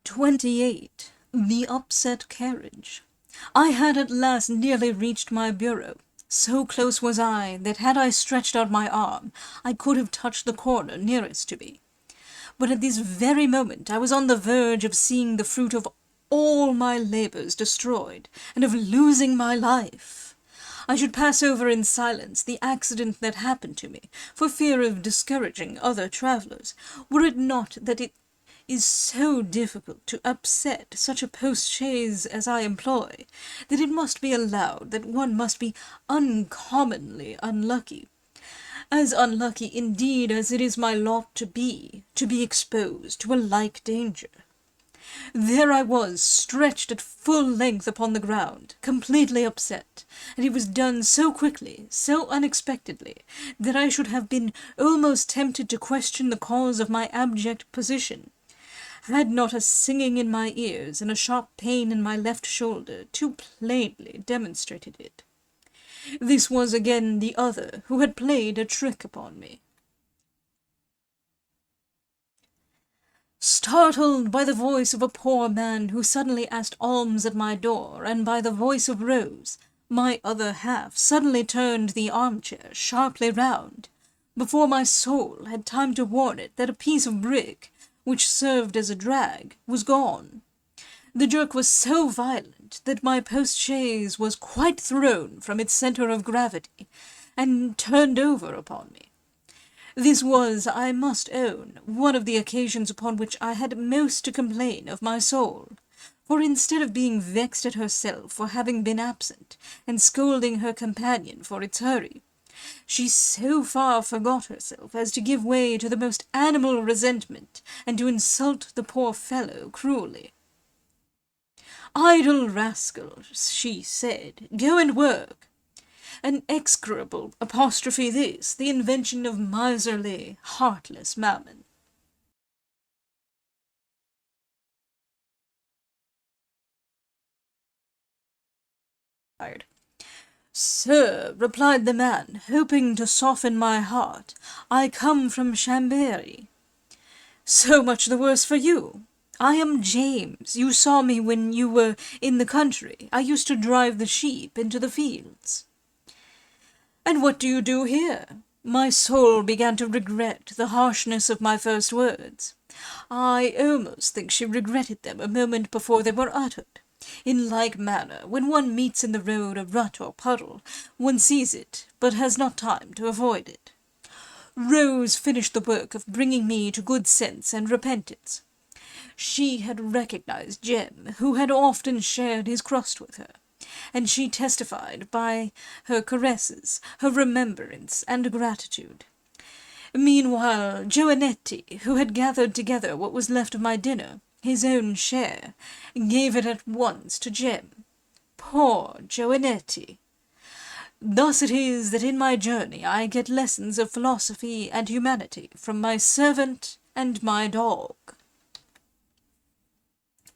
28. The Upset Carriage. I had at last nearly reached my bureau. So close was I that had I stretched out my arm, I could have touched the corner nearest to me. But at this very moment I was on the verge of seeing the fruit of all my labours destroyed, and of losing my life. I should pass over in silence the accident that happened to me, for fear of discouraging other travellers, were it not that it is so difficult to upset such a post-chaise as I employ, that it must be allowed that one must be uncommonly unlucky. As unlucky indeed as it is my lot to be exposed to a like danger. There I was, stretched at full length upon the ground, completely upset, and it was done so quickly, so unexpectedly, that I should have been almost tempted to question the cause of my abject position, had not a singing in my ears and a sharp pain in my left shoulder too plainly demonstrated it. This was again the other who had played a trick upon me. Startled by the voice of a poor man who suddenly asked alms at my door, and by the voice of Rose, my other half suddenly turned the armchair sharply round, before my soul had time to warn it that a piece of brick, which served as a drag, was gone. The jerk was so violent that my post-chaise was quite thrown from its centre of gravity, and turned over upon me. This was, I must own, one of the occasions upon which I had most to complain of my soul, for instead of being vexed at herself for having been absent, and scolding her companion for its hurry, she so far forgot herself as to give way to the most animal resentment, and to insult the poor fellow cruelly. "Idle rascal," she said, "go and work." An execrable apostrophe this, the invention of miserly, heartless Mammon. "Sir," replied the man, hoping to soften my heart, "I come from Chambéry." "So much the worse for you. I am James. You saw me when you were in the country. I used to drive the sheep into the fields." "And what do you do here?" My soul began to regret the harshness of my first words. I almost think she regretted them a moment before they were uttered. In like manner, when one meets in the road a rut or puddle, one sees it, but has not time to avoid it. Rose finished the work of bringing me to good sense and repentance. She had recognized Jem, who had often shared his crust with her, and she testified by her caresses, her remembrance, and gratitude. Meanwhile, Joanetti, who had gathered together what was left of my dinner, his own share, gave it at once to Jem. Poor Joanetti! Thus it is that in my journey I get lessons of philosophy and humanity from my servant and my dog.